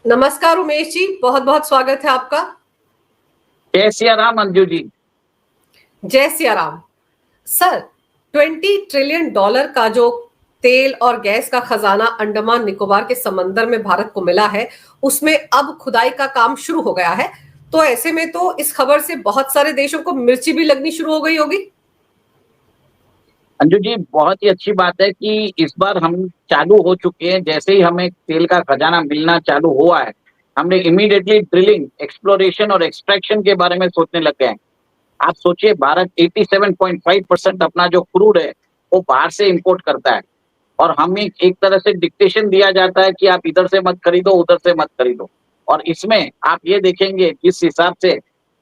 नमस्कार उमेश जी, बहुत बहुत स्वागत है आपका। जय सिया राम अंजू जी। जय Siya Ram. Sir, 20 trillion dollar का जो तेल और गैस का खजाना अंडमान निकोबार के समंदर में भारत को मिला है, उसमें अब खुदाई का काम शुरू हो गया है। तो ऐसे में तो इस खबर से बहुत सारे देशों को मिर्ची भी लगनी शुरू हो गई होगी। अंजू जी, बहुत ही अच्छी बात है कि इस बार हम चालू हो चुके हैं। जैसे ही हमें तेल का खजाना मिलना चालू हुआ है, हमने इमीडिएटली ड्रिलिंग, एक्सप्लोरेशन और एक्सट्रैक्शन के बारे में सोचने लग गए हैं। आप सोचिए, भारत 87.5% अपना जो क्रूड है वो बाहर से इंपोर्ट करता है, और हमें एक तरह से डिक्टेशन दिया जाता है कि आप इधर से मत खरीदो, उधर से मत खरीदो। और इसमें आप ये देखेंगे जिस हिसाब से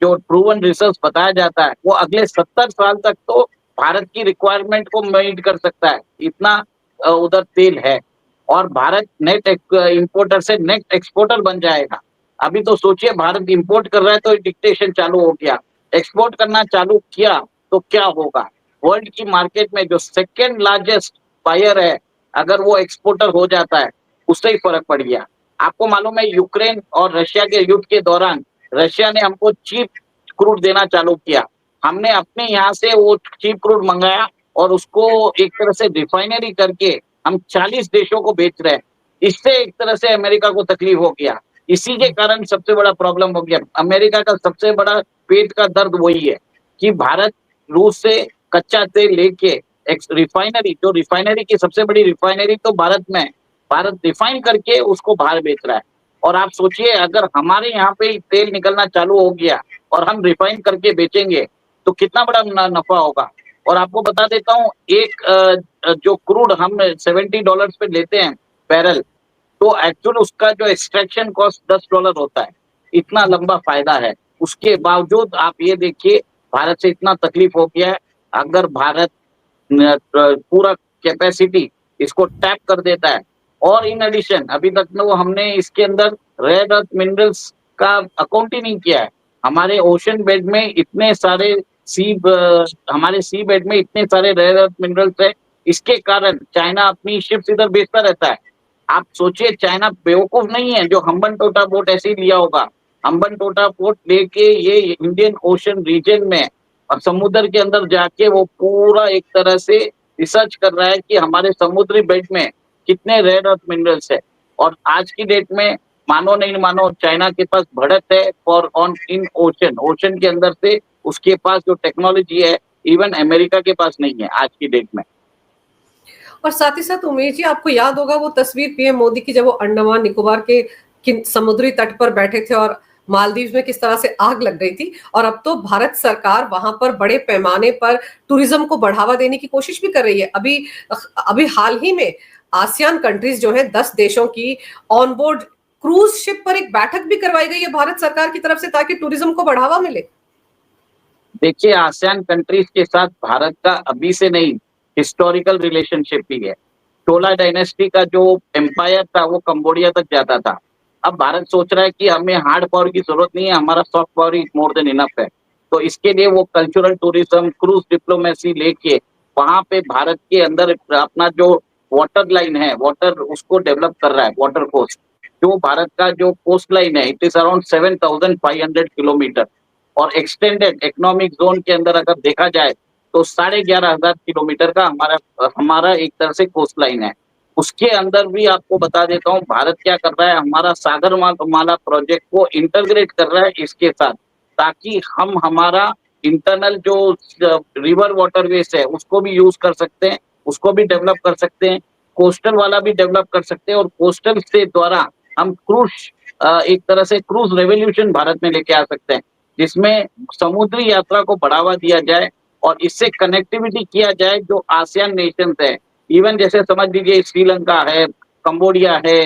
जो प्रूवन रिसर्च बताया जाता है, वो अगले 70 साल तक तो भारत की रिक्वायरमेंट को मीट कर सकता है, इतना उधर तेल है। और भारत नेट इंपोर्टर से नेट एक्सपोर्टर बन जाएगा। अभी तो सोचिए, भारत इंपोर्ट कर रहा है तो डिक्टेशन चालू हो गया, एक्सपोर्ट करना चालू किया तो क्या होगा। वर्ल्ड की मार्केट में जो सेकेंड लार्जेस्ट बायर है, अगर वो एक्सपोर्टर हो जाता है, उससे ही फर्क पड़ गया। आपको मालूम है, यूक्रेन और रशिया के युद्ध के दौरान रशिया ने हमको चीप क्रूड देना चालू किया। हमने अपने यहाँ से वो चीप क्रूड मंगाया और उसको एक तरह से रिफाइनरी करके हम 40 देशों को बेच रहे हैं। इससे एक तरह से अमेरिका को तकलीफ हो गया। इसी के कारण सबसे बड़ा प्रॉब्लम हो गया। अमेरिका का सबसे बड़ा पेट का दर्द वही है कि भारत रूस से कच्चा तेल लेके रिफाइनरी, जो रिफाइनरी की सबसे बड़ी रिफाइनरी तो भारत में, भारत रिफाइन करके उसको बाहर बेच रहा है। और आप सोचिए, अगर हमारे यहाँ पे तेल निकलना चालू हो गया और हम रिफाइन करके बेचेंगे तो कितना बड़ा नफा होगा। और आपको बता देता हूँ, एक जो क्रूड हम $70 पे लेते हैं बैरल, तो एक्चुअल उसका जो एक्सट्रैक्शन कॉस्ट $10 होता है। इतना लंबा फायदा है। उसके बावजूद आप ये देखिए, भारत से इतना तकलीफ हो गया है। अगर भारत पूरा कैपेसिटी इसको टैप कर देता है, और इन एडिशन अभी तक में वो हमने इसके अंदर रेयर अर्थ मिनरल्स का अकाउंट ही नहीं किया है। हमारे ओशन बेड में इतने सारे हमारे सी बेड में इतने सारे रेयर अर्थ मिनरल्स है। इसके कारण चाइना अपनी शिप्स इधर भेजता रहता है। आप सोचिए, चाइना बेवकूफ नहीं है जो हम्बन टोटा पोर्ट ऐसे ही लिया होगा। हम्बन टोटा पोर्ट लेके ये इंडियन ओशन रीजन में और समुद्र के अंदर जाके वो पूरा एक तरह से रिसर्च कर रहा है कि हमारे समुद्री बेड में कितने रेयर अर्थ मिनरल्स है। और आज की डेट में मानो नहीं मानो, चाइना के पास बढ़त है for on in ocean, ocean के अंदर से उसके पास जो टेक्नोलॉजी है, इवन अमेरिका के पास नहीं है आज की डेट में। और साथ ही साथ उमेश जी, आपको याद होगा वो तस्वीर पीएम मोदी की, जब वो अंडमान निकोबार के समुद्री तट पर बैठे थे और मालदीव में किस तरह से आग लग गई थी। और अब तो भारत सरकार वहां पर बड़े पैमाने पर टूरिज्म को बढ़ावा देने की कोशिश भी कर रही है। अभी अभी हाल ही में आसियान कंट्रीज जो है, 10 देशों की ऑन बोर्ड क्रूज शिप पर एक बैठक भी करवाई गई है भारत सरकार की तरफ से, ताकि टूरिज्म को बढ़ावा मिले। देखिए, आसियान कंट्रीज के साथ भारत का अभी से नहीं, हिस्टोरिकल रिलेशनशिप भी है। चोला डायनेस्टी का जो एम्पायर था वो कंबोडिया तक जाता था। अब भारत सोच रहा है कि हमें हार्ड पावर की जरूरत नहीं है, हमारा सॉफ्ट पावर ही मोर देन इनफ है। तो इसके लिए वो कल्चरल टूरिज्म, क्रूज डिप्लोमेसी लेके वहां पे भारत के अंदर अपना जो वाटर लाइन है, वाटर उसको डेवलप कर रहा है। वाटर कोस्ट, जो भारत का जो कोस्ट लाइन है, इट इज अराउंड 7,500 किलोमीटर। और एक्सटेंडेड इकोनॉमिक जोन के अंदर अगर देखा जाए तो 11,500 किलोमीटर का हमारा हमारा एक तरह से कोस्ट लाइन है। उसके अंदर भी आपको बता देता हूँ, भारत क्या कर रहा है, हमारा सागर माला प्रोजेक्ट को इंटरग्रेट कर रहा है इसके साथ, ताकि हम हमारा इंटरनल जो रिवर वाटरवेज है उसको भी यूज कर सकते हैं, उसको भी डेवलप कर सकते हैं, कोस्टल वाला भी डेवलप कर सकते हैं। और कोस्टल से द्वारा हम क्रूज, एक तरह से क्रूज रेवोल्यूशन भारत में लेके आ सकते हैं, जिसमें समुद्री यात्रा को बढ़ावा दिया जाए और इससे कनेक्टिविटी किया जाए जो आसियान नेशंस है। इवन जैसे समझ लीजिए, श्रीलंका है, कंबोडिया है,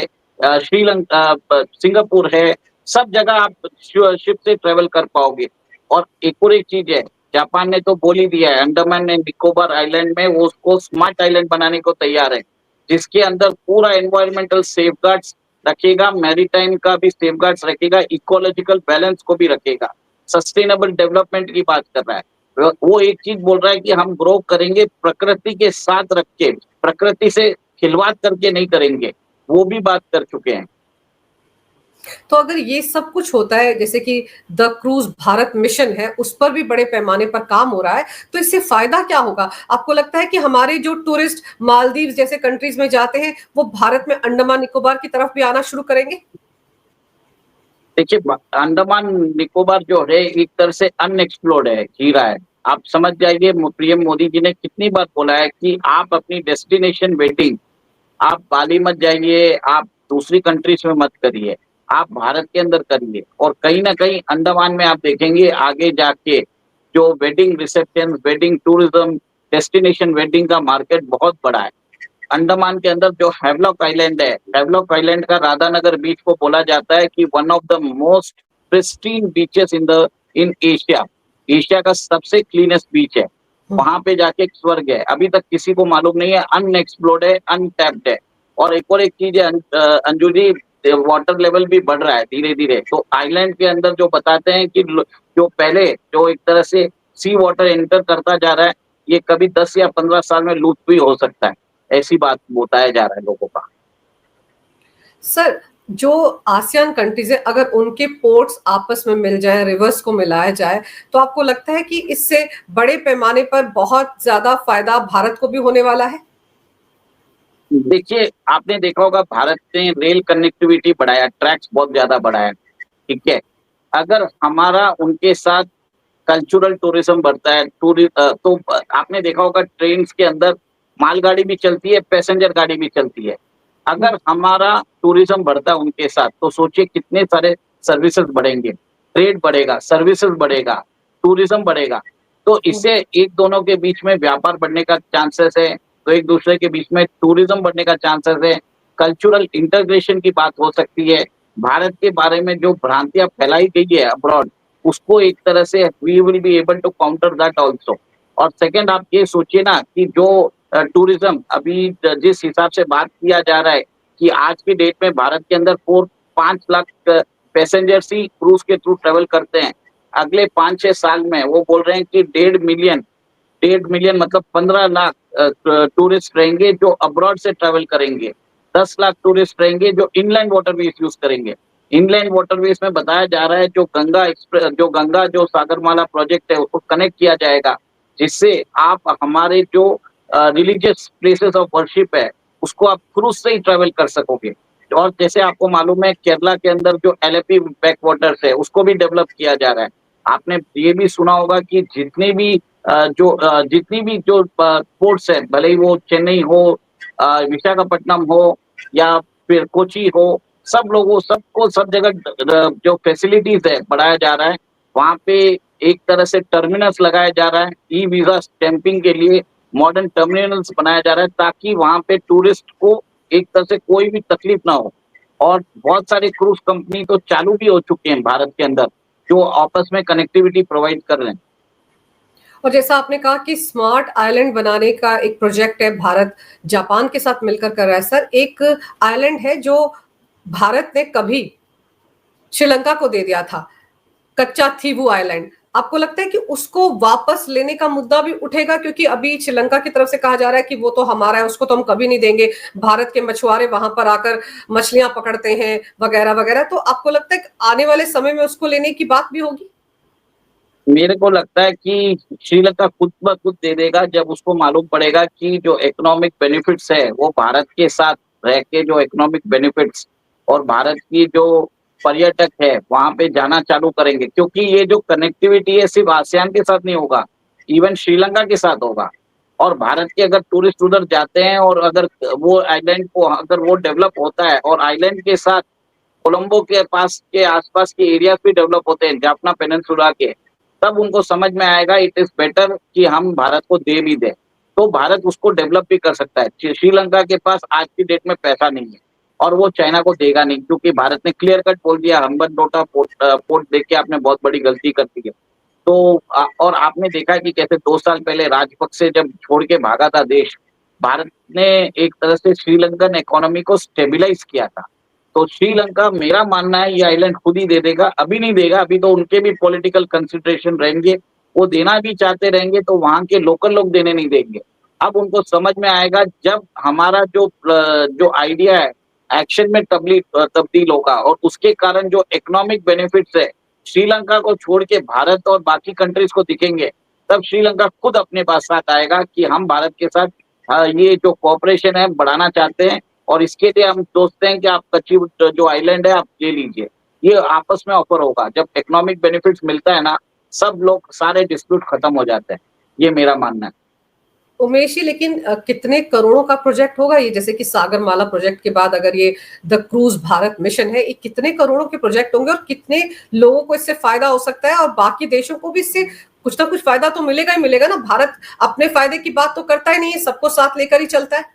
श्रीलंका, सिंगापुर है, सब जगह आप शिप से ट्रेवल कर पाओगे। और एक और एक चीज है, जापान ने तो बोल ही दिया है, अंडमान एंड निकोबार आइलैंड में वो उसको स्मार्ट आइलैंड बनाने को तैयार है, जिसके अंदर पूरा एनवायरमेंटल सेफगार्ड्स रखेगा, मैरीटाइम का भी सेफगार्ड्स रखेगा, इकोलॉजिकल बैलेंस को भी रखेगा, सस्टेनेबल डेवलपमेंट की बात कर रहा है। वो एक चीज बोल रहा है कि हम ग्रो करेंगे प्रकृति के साथ रख के, प्रकृति से खिलवाड़ करके नहीं करेंगे, वो भी बात कर चुके हैं। तो अगर ये सब कुछ होता है, जैसे कि द क्रूज भारत मिशन है, उस पर भी बड़े पैमाने पर काम हो रहा है, तो इससे फायदा क्या होगा? आपको लगता है कि हमारे जो टूरिस्ट मालदीव जैसे कंट्रीज में जाते हैं, वो भारत में अंडमान निकोबार की तरफ भी आना शुरू करेंगे? देखिए, अंडमान निकोबार जो है एक तरह से अनएक्सप्लोर्ड है, हीरा है। आप समझ जाइए, पीएम मोदी जी ने कितनी बार बोला है कि आप अपनी डेस्टिनेशन वेडिंग आप बाली मत जाइए, आप दूसरी कंट्रीज में मत करिए, आप भारत के अंदर करिए। और कहीं ना कहीं अंडमान में आप देखेंगे आगे जाके जो wedding reception, wedding tourism, destination wedding का मार्केट बहुत बड़ा है। अंडमान के अंदर जो हैवलॉक आइलैंड है, हैवलॉक आइलैंड का राधानगर बीच को बोला जाता है कि one of the most pristine beaches in Asia, Asia का सबसे क्लीनेस्ट बीच है। वहां पे जाके एक स्वर्ग है, अभी तक किसी को मालूम नहीं है, अनएक्सप्लोर्ड है, अनटैप्ड है। और एक चीज है अंजू जी, वाटर लेवल भी बढ़ रहा है धीरे धीरे। तो आइलैंड के अंदर जो बताते हैं कि जो पहले जो एक तरह से सी वाटर एंटर करता जा रहा है, ये कभी 10 या 15 साल में लूट भी हो सकता है, ऐसी बात बताया जा रहा है लोगों का। सर, जो आसियान कंट्रीज है, अगर उनके पोर्ट्स आपस में मिल जाए, रिवर्स को मिलाया जाए, तो आपको लगता है कि इससे बड़े पैमाने पर बहुत ज्यादा फायदा भारत को भी होने वाला है? देखिए, आपने देखा होगा भारत ने रेल कनेक्टिविटी बढ़ाया, ट्रैक्स बहुत ज्यादा बढ़ाया, ठीक है। अगर हमारा उनके साथ कल्चरल टूरिज्म बढ़ता है, तो आपने देखा होगा ट्रेन के अंदर मालगाड़ी भी चलती है, पैसेंजर गाड़ी भी चलती है। अगर हमारा टूरिज्म बढ़ता है उनके साथ, तो सोचिए कितने सारे सर्विसेज बढ़ेंगे, ट्रेड बढ़ेगा, सर्विसेज बढ़ेगा, टूरिज्म बढ़ेगा। तो इससे एक दोनों के बीच में व्यापार बढ़ने का चांसेस है, तो एक दूसरे के बीच में टूरिज्म बढ़ने का चांसेस है, कल्चरल इंटीग्रेशन की बात हो सकती है। भारत के बारे में जो भ्रांतियां फैलाई गई है अब्रॉड, उसको एक तरह से we will be able to counter that also. और सेकंड, आप ये सोचिए ना कि जो टूरिज्म अभी जिस हिसाब से बात किया जा रहा है कि आज की डेट में भारत के अंदर 4-5 लाख पैसेंजर्स ही क्रूज के थ्रू ट्रेवल करते हैं। अगले 5-6 साल में वो बोल रहे हैं कि 1.5 मिलियन मतलब 15 लाख टूरिस्ट रहेंगे जो अब्रॉड से ट्रेवल करेंगे। 10 लाख टूरिस्ट रहेंगे जो इनलैंड वाटरवेज यूज करेंगे। इनलैंड वाटरवेज में बताया जा रहा है जो सागरमाला प्रोजेक्ट है उसको कनेक्ट किया जाएगा, जिससे आप हमारे जो रिलीजियस प्लेसेस ऑफ वर्शिप है उसको आप क्रूज से ही ट्रेवल कर सकोगे। और जैसे आपको मालूम है केरला के अंदर जो एलेपी बैक वाटर्स है उसको भी डेवलप किया जा रहा है। आपने ये भी सुना होगा कि जितनी भी जो पोर्ट्स है, भले ही वो चेन्नई हो, विशाखापट्टनम हो या फिर कोची हो, सब जगह जो फैसिलिटीज है बढ़ाया जा रहा है। वहाँ पे एक तरह से टर्मिनल्स लगाया जा रहा है, ई वीजा स्टैंपिंग के लिए मॉडर्न टर्मिनल्स बनाया जा रहा है, ताकि वहाँ पे टूरिस्ट को एक तरह से कोई भी तकलीफ ना हो। और बहुत सारे क्रूज कंपनी तो चालू भी हो चुके हैं भारत के अंदर, जो आपस में कनेक्टिविटी प्रोवाइड कर रहे हैं। और जैसा आपने कहा कि स्मार्ट आइलैंड बनाने का एक प्रोजेक्ट है, भारत जापान के साथ मिलकर कर रहा है। सर, एक आइलैंड है जो भारत ने कभी श्रीलंका को दे दिया था, कच्चा थीवू आइलैंड। आपको लगता है कि उसको वापस लेने का मुद्दा भी उठेगा? क्योंकि अभी श्रीलंका की तरफ से कहा जा रहा है कि वो तो हमारा है, उसको तो हम कभी नहीं देंगे, भारत के मछुआरे वहां पर आकर मछलियां पकड़ते हैं वगैरह वगैरह। तो आपको लगता है कि आने वाले समय में उसको लेने की बात भी होगी? मेरे को लगता है कि श्रीलंका खुद ब खुद दे देगा, जब उसको मालूम पड़ेगा कि जो इकोनॉमिक बेनिफिट्स है वो भारत के साथ रह के जो इकोनॉमिक बेनिफिट्स और भारत की जो पर्यटक है वहां पे जाना चालू करेंगे। क्योंकि ये जो कनेक्टिविटी है सिर्फ आसियान के साथ नहीं होगा, इवन श्रीलंका के साथ होगा। और भारत के अगर टूरिस्ट उधर जाते हैं और अगर वो आइलैंड को अगर वो डेवलप होता है और आइलैंड के साथ कोलंबो के पास के आसपास के एरिया भी डेवलप होते हैं, जाफना पेनिनसुला के, तब उनको समझ में आएगा इट इज बेटर कि हम भारत को दे भी दें। तो भारत उसको डेवलप भी कर सकता है। श्रीलंका के पास आज की डेट में पैसा नहीं है और वो चाइना को देगा नहीं, क्योंकि भारत ने क्लियर कट बोल दिया हम्बनटोटा पोर्ट देख के आपने बहुत बड़ी गलती कर दी है। तो और आपने देखा कि कैसे 2 साल पहले राजपक्षे जब छोड़ के भागा था देश, भारत ने एक तरह से श्रीलंकन इकोनॉमी को स्टेबिलाईज किया था। तो श्रीलंका, मेरा मानना है, ये आइलैंड खुद ही दे देगा। अभी नहीं देगा, अभी तो उनके भी पॉलिटिकल कंसिडरेशन रहेंगे, वो देना भी चाहते रहेंगे तो वहां के लोकल लोग देने नहीं देंगे। अब उनको समझ में आएगा, जब हमारा जो आइडिया है एक्शन में तब्दील होगा और उसके कारण जो इकोनॉमिक बेनिफिट्स है श्रीलंका को छोड़ के भारत और बाकी कंट्रीज को दिखेंगे, तब श्रीलंका खुद अपने पास साथ आएगा कि हम भारत के साथ ये जो कोऑपरेशन है बढ़ाना चाहते हैं और इसके लिए हम सोचते हैं कि आप कच्ची जो आइलैंड है आप ले लीजिए। ये आपस में ऑफर होगा। जब इकोनॉमिक बेनिफिट्स मिलता है ना, सब लोग सारे डिस्प्यूट खत्म हो जाते हैं। ये मेरा मानना है। उमेश जी, लेकिन कितने करोड़ों का प्रोजेक्ट होगा ये? जैसे कि सागरमाला प्रोजेक्ट के बाद अगर ये द क्रूज भारत मिशन है, ये कितने करोड़ों के प्रोजेक्ट होंगे और कितने लोगों को इससे फायदा हो सकता है और बाकी देशों को भी इससे कुछ ना कुछ फायदा तो मिलेगा ही मिलेगा ना। भारत अपने फायदे की बात तो करता ही नहीं है, सबको साथ लेकर ही चलता है।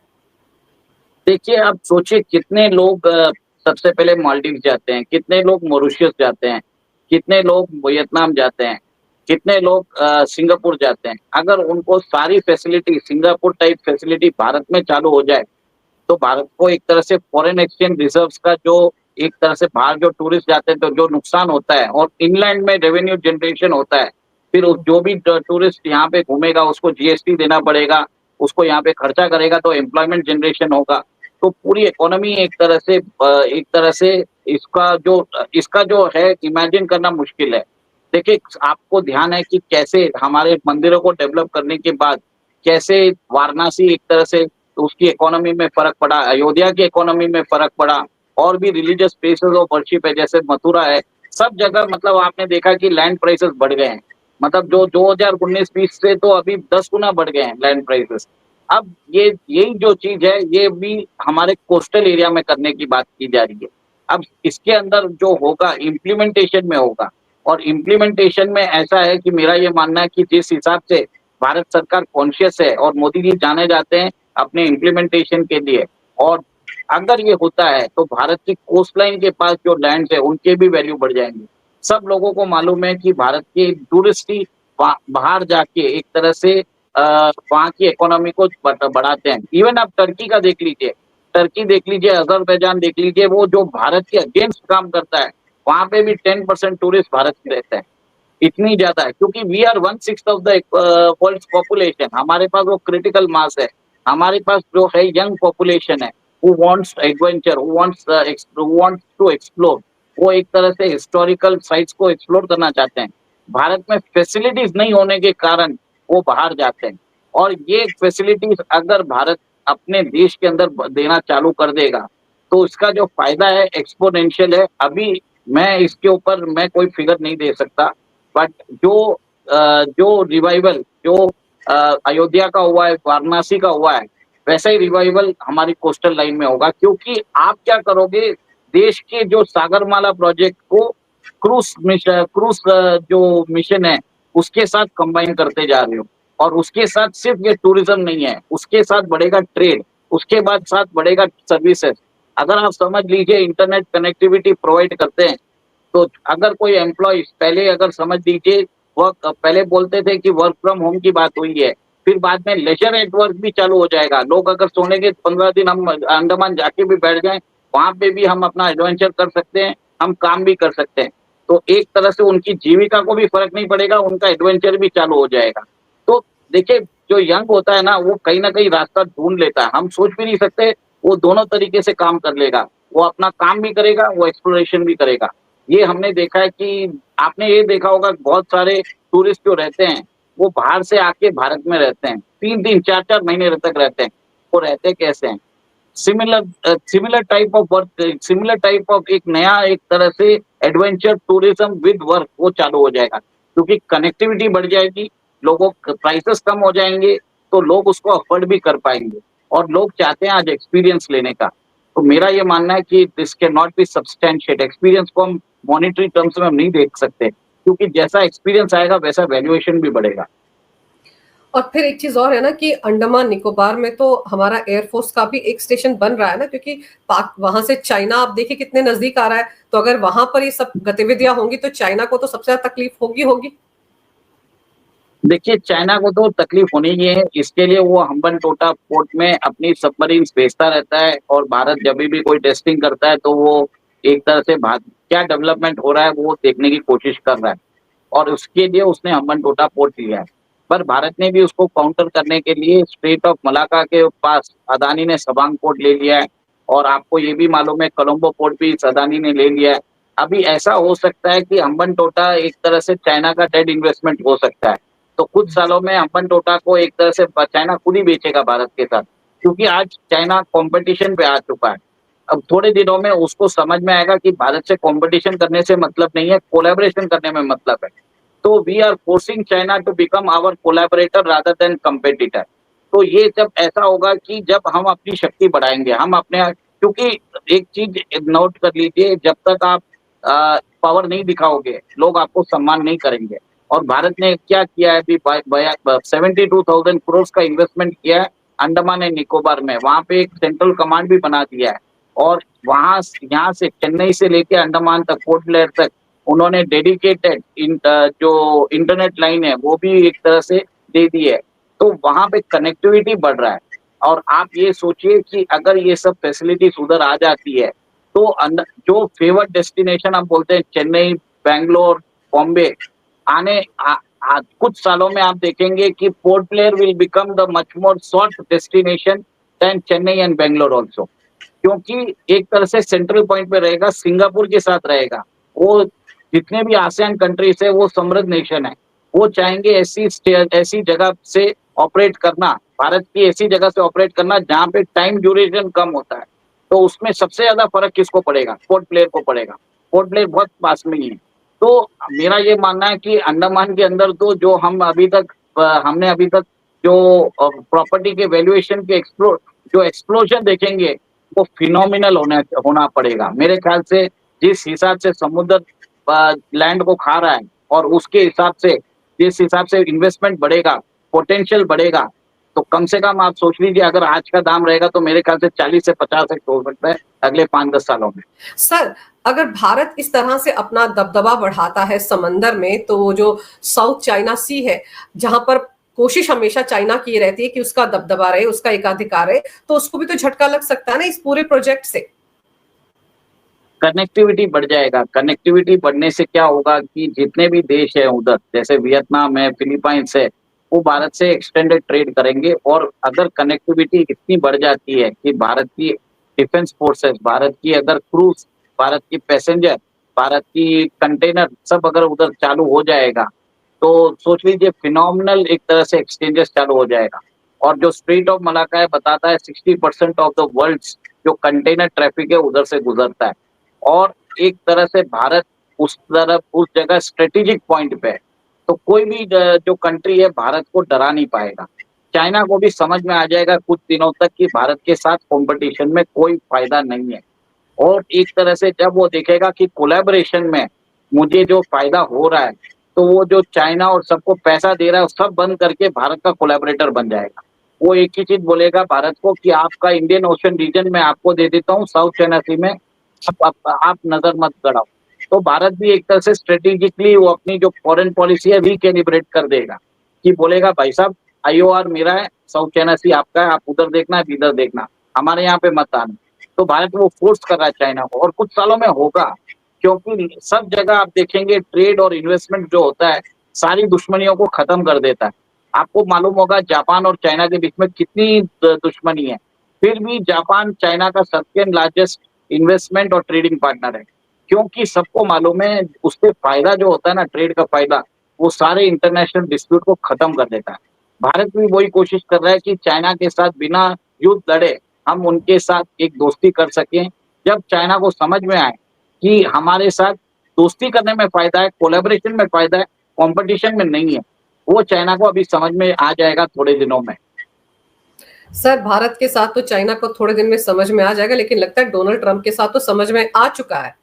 देखिए, आप सोचिए कितने लोग सबसे पहले मालदीव जाते हैं, कितने लोग मॉरिशस जाते हैं, कितने लोग वियतनाम जाते हैं, कितने लोग सिंगापुर जाते हैं। अगर उनको सारी facility Singapore type facility Bharat में चालू हो जाए, तो भारत को एक तरह से फॉरेन एक्सचेंज रिजर्व्स का जो एक तरह से बाहर जो टूरिस्ट जाते हैं तो जो नुकसान होता है और इनलैंड में रेवेन्यू जनरेशन होता है, फिर जो भी टूरिस्ट यहाँ पे घूमेगा उसको जीएसटी देना पड़ेगा, उसको यहाँ पे खर्चा करेगा तो एम्प्लॉयमेंट जनरेशन होगा। तो पूरी इकोनॉमी एक तरह से इसका जो है इमेजिन करना मुश्किल है। देखिए, आपको ध्यान है कि कैसे हमारे मंदिरों को डेवलप करने के बाद कैसे वाराणसी एक तरह से उसकी इकोनॉमी में फर्क पड़ा, अयोध्या की इकोनॉमी में फर्क पड़ा और भी रिलीजियस प्लेसेस ऑफ वर्शिप है जैसे मथुरा है, सब जगह मतलब आपने देखा कि लैंड प्राइसेस बढ़ गए हैं। मतलब जो 2019-20 से तो अभी 10 गुना बढ़ गए हैं लैंड प्राइसेस। अब ये यही जो चीज है ये भी हमारे कोस्टल एरिया में करने की बात की जा रही है। अब इसके अंदर जो होगा इम्प्लीमेंटेशन में होगा और इम्प्लीमेंटेशन में ऐसा है कि मेरा ये मानना है कि जिस हिसाब से भारत सरकार कॉन्शियस है और मोदी जी जाने जाते हैं अपने इम्प्लीमेंटेशन के लिए, और अगर ये होता है तो भारत की कोस्ट लाइन के पास जो लैंड है उनके भी वैल्यू बढ़ जाएंगे। सब लोगों को मालूम है कि भारत के टूरिस्ट ही बाहर जाके एक तरह से वहाँ की इकोनॉमी को बढ़ाते हैं। इवन आप टर्की का देख लीजिए, अजरबैजान देख लीजिए, वो जो भारत के अगेंस्ट काम करता है वहां पे भी 10% टूरिस्ट भारत के रहते हैं। इतनी ज्यादा है क्योंकि we are 1/6 of the world population. हमारे पास वो क्रिटिकल मास है, हमारे पास जो है यंग पॉपुलेशन है who wants adventure, who wants to explore. वो एक तरह से हिस्टोरिकल साइट्स को एक्सप्लोर करना चाहते हैं। भारत में फैसिलिटीज नहीं होने के कारण वो बाहर जाते हैं और ये फैसिलिटीज अगर भारत अपने देश के अंदर देना चालू कर देगा तो इसका जो फायदा है एक्सपोनेंशियल है। अभी मैं इसके ऊपर मैं कोई फिगर नहीं दे सकता, बट जो रिवाइवल जो अयोध्या का हुआ है, वाराणसी का हुआ है, वैसा ही रिवाइवल हमारी कोस्टल लाइन में होगा। क्योंकि आप क्या करोगे, देश के जो सागरमाला प्रोजेक्ट को क्रूज जो मिशन है उसके साथ कंबाइन करते जा रहे हो और उसके साथ सिर्फ ये टूरिज्म नहीं है, उसके साथ बढ़ेगा ट्रेड, उसके बाद साथ बढ़ेगा सर्विसेज। अगर आप समझ लीजिए इंटरनेट कनेक्टिविटी प्रोवाइड करते हैं तो अगर कोई एम्प्लॉय पहले अगर समझ लीजिए पहले बोलते थे कि वर्क फ्रॉम होम की बात हुई है, फिर बाद में लेजर एट वर्क भी चालू हो जाएगा। लोग अगर सोने के 15 दिन हम अंडमान जाके भी बैठ जाएं, वहां पे भी हम अपना एडवेंचर कर सकते हैं, हम काम भी कर सकते हैं। तो एक तरह से उनकी जीविका को भी फर्क नहीं पड़ेगा, उनका एडवेंचर भी चालू हो जाएगा। तो देखिए, जो यंग होता है ना वो कहीं ना कहीं रास्ता ढूंढ लेता है। हम सोच भी नहीं सकते, वो दोनों तरीके से काम कर लेगा, वो अपना काम भी करेगा, वो एक्सप्लोरेशन भी करेगा। ये हमने देखा है कि आपने ये देखा होगा बहुत सारे टूरिस्ट जो रहते हैं वो बाहर से आके भारत में रहते हैं, 3 दिन 4-4 महीने तक रहते हैं। वो रहते कैसे हैं? Similar type of work, similar type of एक नया एक तरह से एडवेंचर टूरिज्म विद वर्क वो चालू हो जाएगा क्योंकि कनेक्टिविटी बढ़ जाएगी, लोगों प्राइसेस कम हो जाएंगे तो लोग उसको अफोर्ड भी कर पाएंगे और लोग चाहते हैं आज एक्सपीरियंस लेने का। तो मेरा ये मानना है कि this can not be substantiate. Experience को हम मॉनेटरी टर्म्स में हम नहीं देख सकते क्योंकि जैसा एक्सपीरियंस आएगा वैसा वैल्यूएशन भी बढ़ेगा। और फिर एक चीज और है ना कि अंडमान निकोबार में तो हमारा एयरफोर्स का भी एक स्टेशन बन रहा है ना, क्योंकि पाक वहां से चाइना आप देखिए कितने नजदीक आ रहा है। तो अगर वहां पर ये सब गतिविधियां होंगी तो चाइना को तो सबसे ज्यादा तकलीफ होगी। देखिए, चाइना को तो तकलीफ होनी ही है, इसके लिए वो हम्बनटोटा पोर्ट में अपनी सबमरीन भेजता रहता है और भारत जब भी कोई टेस्टिंग करता है तो वो एक तरह से क्या डेवलपमेंट हो रहा है वो देखने की कोशिश कर रहा है और उसके लिए उसने हम्बनटोटा पोर्ट लिया है। पर भारत ने भी उसको काउंटर करने के लिए स्ट्रेट ऑफ मलाका के पास अदानी ने सबांग पोर्ट ले लिया है और आपको ये भी मालूम है कोलंबो पोर्ट भी अदानी ने ले लिया है। अभी ऐसा हो सकता है कि हम्बन-टोटा एक तरह से चाइना का डेड इन्वेस्टमेंट हो सकता है। तो कुछ सालों में हम्बन-टोटा को एक तरह से चाइना खुद ही बेचेगा भारत के साथ, क्योंकि आज चाइना कॉम्पिटिशन पे आ चुका है। अब थोड़े दिनों में उसको समझ में आएगा कि भारत से कॉम्पिटिशन करने से मतलब नहीं है, कोलैबोरेशन करने में मतलब है। तो we are forcing China to become our collaborator rather than competitor. तो ये जब ऐसा होगा कि जब हम अपनी शक्ति बढ़ाएँगे, हम अपने, क्योंकि एक चीज़ नोट कर लीजिए, जब तक आप पावर नहीं दिखाओगे, लोग आपको सम्मान नहीं करेंगे। और भारत ने क्या किया है अभी 72,000 करोड़ का इन्वेस्टमेंट किया है अंडमान एंड निकोबार में। वहाँ पे एक सेंट्रल कमांड भी बना दिया है और वहाँ यहाँ से चेन्नई से लेके अंडमान तक, पोर्ट ब्लेयर तक उन्होंने डेडिकेटेड जो इंटरनेट लाइन है वो भी एक तरह से दे दी है। तो वहाँ पे कनेक्टिविटी बढ़ रहा है। और आप ये सोचिए कि अगर ये सब फैसिलिटीज उधर आ जाती है तो जो फेवर्ड डेस्टिनेशन हम बोलते हैं चेन्नई, बैंगलोर, बॉम्बे, आने कुछ सालों में आप देखेंगे कि Port Blair will become the much more sought destination than Chennai and Bangalore also, क्योंकि एक तरह से सेंट्रल पॉइंट पे रहेगा, सिंगापुर के साथ रहेगा। वो जितने भी आसियान कंट्रीज है वो समृद्ध नेशन है, वो चाहेंगे ऐसी जगह से ऑपरेट करना, भारत की ऐसी जगह से ऑपरेट करना जहाँ पे टाइम ड्यूरेशन कम होता है। तो उसमें सबसे ज्यादा फर्क किसको पड़ेगा? पोर्ट ब्लेयर को पड़ेगा। पोर्ट ब्लेयर बहुत पास में ही है। तो मेरा ये मानना है कि अंडमान के अंदर तो जो हमने अभी तक जो प्रॉपर्टी के वैल्यूएशन के जो एक्सप्लोजन देखेंगे वो फिनोमिनल होना पड़ेगा मेरे ख्याल से। जिस हिसाब से समुद्र लैंड को खा रहा है और उसके हिसाब से जिस हिसाब से इन्वेस्टमेंट बढ़ेगा, पोटेंशियल बढ़ेगा, तो कम से कम आप सोच लीजिए अगर आज का दाम रहेगा तो मेरे ख्याल से 40 से 50x हो सकता है अगले 5-10 सालों में। सर, अगर भारत इस तरह से अपना दबदबा बढ़ाता है समंदर में, तो वो जो साउथ चाइना सी है, जहां पर कोशिश हमेशा चाइना की रहती है कि उसका दबदबा रहे, उसका एकाधिकार रहे, तो उसको भी तो झटका लग सकता है ना इस पूरे प्रोजेक्ट से। कनेक्टिविटी बढ़ जाएगा। कनेक्टिविटी बढ़ने से क्या होगा कि जितने भी देश है उधर, जैसे वियतनाम है, फिलीपाइंस है, वो भारत से एक्सटेंडेड ट्रेड करेंगे। और अगर कनेक्टिविटी इतनी बढ़ जाती है कि भारत की डिफेंस फोर्सेस, भारत की अगर क्रूज, भारत की पैसेंजर, भारत की कंटेनर सब अगर उधर चालू हो जाएगा तो सोच लीजिए फिनोमिनल एक तरह से एक्सचेंजेस चालू हो जाएगा। और जो स्ट्रेट ऑफ मलाका है बताता है 60% ऑफ द वर्ल्ड जो कंटेनर ट्रैफिक है उधर से गुजरता है। और एक तरह से भारत उस जगह स्ट्रेटेजिक पॉइंट पे है, तो कोई भी जो कंट्री है भारत को डरा नहीं पाएगा। चाइना को भी समझ में आ जाएगा कुछ दिनों तक कि भारत के साथ कंपटीशन में कोई फायदा नहीं है। और एक तरह से जब वो देखेगा कि कोलैबोरेशन में मुझे जो फायदा हो रहा है, तो वो जो चाइना और सबको पैसा दे रहा है सब बंद करके भारत का कोलैबोरेटर बन जाएगा। वो एक ही चीज बोलेगा भारत को कि आपका इंडियन ओशन रीजन में आपको दे देता हूँ, साउथ चाइना सी में आप नजर मत गड़ाओ। तो भारत भी एक तरह से स्ट्रेटेजिकली वो अपनी जो फॉरेन पॉलिसी है रिकैलिब्रेट कर देगा कि बोलेगा भाई साहब आईओआर मेरा है, साउथ चाइना सी आपका है, आप उधर देखना है, इधर देखना, हमारे यहाँ पे मत आना। तो भारत वो फोर्स कर रहा है चाइना को, और कुछ सालों में होगा, क्योंकि सब जगह आप देखेंगे ट्रेड और इन्वेस्टमेंट जो होता है सारी दुश्मनियों को खत्म कर देता है। आपको मालूम होगा जापान और चाइना के बीच में कितनी दुश्मनी है, फिर भी जापान चाइना का सेकंड लार्जेस्ट इन्वेस्टमेंट और ट्रेडिंग पार्टनर है, क्योंकि सबको मालूम है उससे फायदा जो होता है ना, ट्रेड का फायदा, वो सारे इंटरनेशनल डिस्प्यूट को खत्म कर देता है। भारत भी वही कोशिश कर रहा है कि चाइना के साथ बिना युद्ध लड़े हम उनके साथ एक दोस्ती कर सकें। जब चाइना को समझ में आए कि हमारे साथ दोस्ती करने में फायदा है, कोलैबोरेशन में फायदा है, कंपटीशन में नहीं है, वो चाइना को अभी समझ में आ जाएगा थोड़े दिनों में। सर, भारत के साथ तो चाइना को थोड़े दिन में समझ में आ जाएगा, लेकिन लगता है डोनाल्ड ट्रंप के साथ तो समझ में आ चुका है।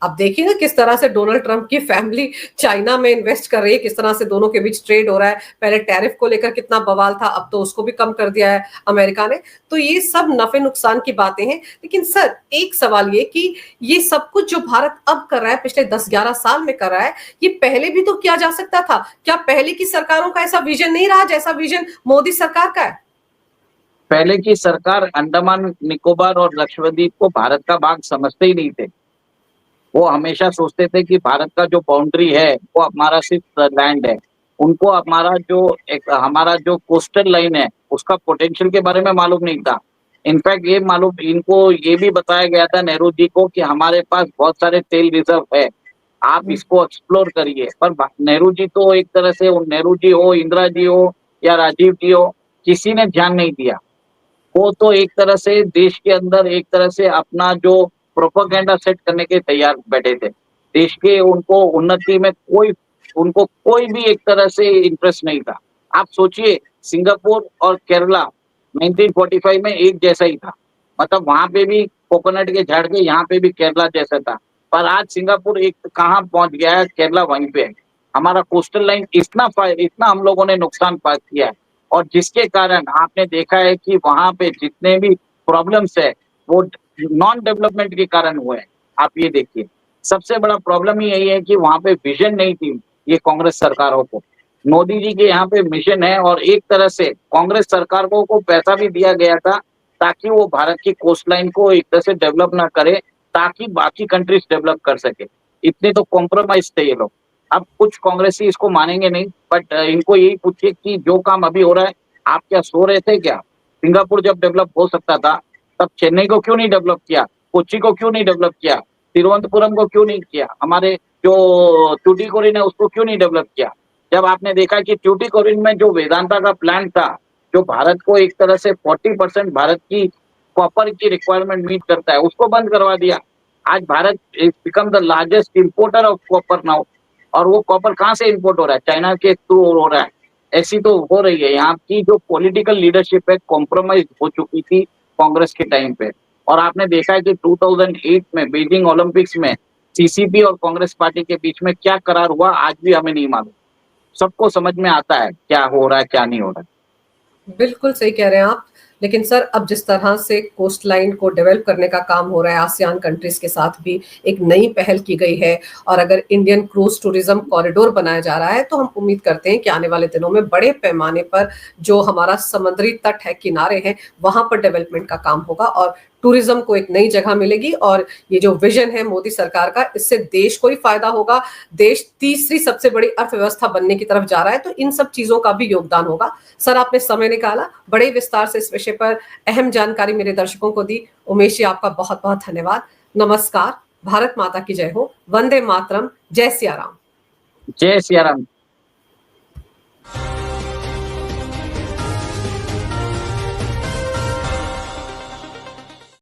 अब देखिए ना किस तरह से डोनाल्ड ट्रंप की फैमिली चाइना में इन्वेस्ट कर रही है, किस तरह से दोनों के बीच ट्रेड हो रहा है। पहले टैरिफ को लेकर कितना बवाल था, अब तो उसको भी कम कर दिया है अमेरिका ने। तो ये सब नफे नुकसान की बातें हैं। लेकिन सर, एक सवाल ये कि ये सब कुछ जो भारत अब कर रहा है, पिछले 10-11 साल में कर रहा है, ये पहले भी तो किया जा सकता था। क्या पहले की सरकारों का ऐसा विजन नहीं रहा जैसा विजन मोदी सरकार का है? पहले की सरकार अंडमान निकोबार और लक्षद्वीप को भारत का भाग समझते ही नहीं थे। वो हमेशा सोचते थे कि भारत का जो बाउंड्री है वो हमारा सिर्फ लैंड है। उनको हमारा जो कोस्टल लाइन है उसका पोटेंशियल के बारे में मालूम नहीं था। इनफैक्ट ये मालूम इनको ये भी बताया गया था नेहरू जी को कि हमारे पास बहुत सारे तेल रिजर्व है, आप इसको एक्सप्लोर करिए। पर नेहरू जी तो एक तरह से, नेहरू जी हो, इंदिरा जी हो या राजीव जी हो, किसी ने ध्यान नहीं दिया। वो तो एक तरह से देश के अंदर एक तरह से अपना जो प्रोपेगेंडा सेट करने के तैयार बैठे थे। देश के उनको उन्नति में उनको कोई भी एक तरह से इंटरेस्ट नहीं था। आप सोचिए, सिंगापुर और केरला 1945 में एक जैसा ही था। मतलब वहां पे भी कोकोनट के झाड़ के, यहाँ पे भी केरला जैसा था। पर आज सिंगापुर एक कहाँ पहुंच गया है, केरला वहीं पे है। हमारा कोस्टल लाइन इतना हम लोगों ने नुकसान किया है, और जिसके कारण आपने देखा है कि वहां पे जितने भी प्रॉब्लम्स है वो नॉन डेवलपमेंट के कारण हुए हैं। आप ये देखिए, सबसे बड़ा प्रॉब्लम ही यही है कि वहां पे विजन नहीं थी ये कांग्रेस सरकारों को। मोदी जी के यहाँ पे मिशन है, और एक तरह से कांग्रेस सरकार को पैसा भी दिया गया था ताकि वो भारत की कोस्ट लाइन को एक तरह से डेवलप ना करे, ताकि बाकी कंट्रीज डेवलप कर सके। इतने तो कॉम्प्रोमाइज थे ये लोग। अब कुछ कांग्रेसी इसको मानेंगे नहीं, बट इनको यही पूछिए कि जो काम अभी हो रहा है, आप क्या सो रहे थे क्या? सिंगापुर जब डेवलप हो सकता था, तब चेन्नई को क्यों नहीं डेवलप किया? कोच्चि को क्यों नहीं डेवलप किया? तिरुवनंतपुरम को क्यों नहीं किया? हमारे जो टूटीकोरिन है उसको क्यों नहीं डेवलप किया? जब आपने देखा कि टूटीकोरिन में जो वेदांता का प्लांट था, जो भारत को एक तरह से 40% भारत की कॉपर की रिक्वायरमेंट मीट करता है, उसको बंद करवा दिया। आज Bharat is become the largest importer of copper now. और वो कॉपर कहाँ से इंपोर्ट हो रहा है? चाइना के थ्रू हो रहा है। ऐसी तो हो रही है। यहाँ की जो पॉलिटिकल लीडरशिप है कॉम्प्रोमाइज हो चुकी थी कांग्रेस के टाइम पे। और आपने देखा है कि 2008 में बीजिंग ओलंपिक्स में सीसीपी और कांग्रेस पार्टी के बीच में क्या करार हुआ, आज भी हमें नहीं मालूम। सबको समझ में आता है क्या हो रहा है, क्या नहीं हो रहा है। बिल्कुल सही कह रहे हैं आप। लेकिन सर, अब जिस तरह से कोस्ट लाइन को डेवलप करने का काम हो रहा है, आसियान कंट्रीज के साथ भी एक नई पहल की गई है, और अगर इंडियन क्रूज टूरिज्म कॉरिडोर बनाया जा रहा है, तो हम उम्मीद करते हैं कि आने वाले दिनों में बड़े पैमाने पर जो हमारा समुद्री तट है, किनारे हैं, वहां पर डेवलपमेंट का काम होगा और टूरिज्म को एक नई जगह मिलेगी। और ये जो विजन है मोदी सरकार का, इससे देश को ही फायदा होगा। देश तीसरी सबसे बड़ी अर्थव्यवस्था बनने की तरफ जा रहा है, तो इन सब चीजों का भी योगदान होगा। सर, आपने समय निकाला, बड़े विस्तार से इस विषय पर अहम जानकारी मेरे दर्शकों को दी। उमेश जी, आपका बहुत बहुत धन्यवाद। नमस्कार। भारत माता की जय हो। वंदे मातरम। जय सिया राम। जय सिया राम।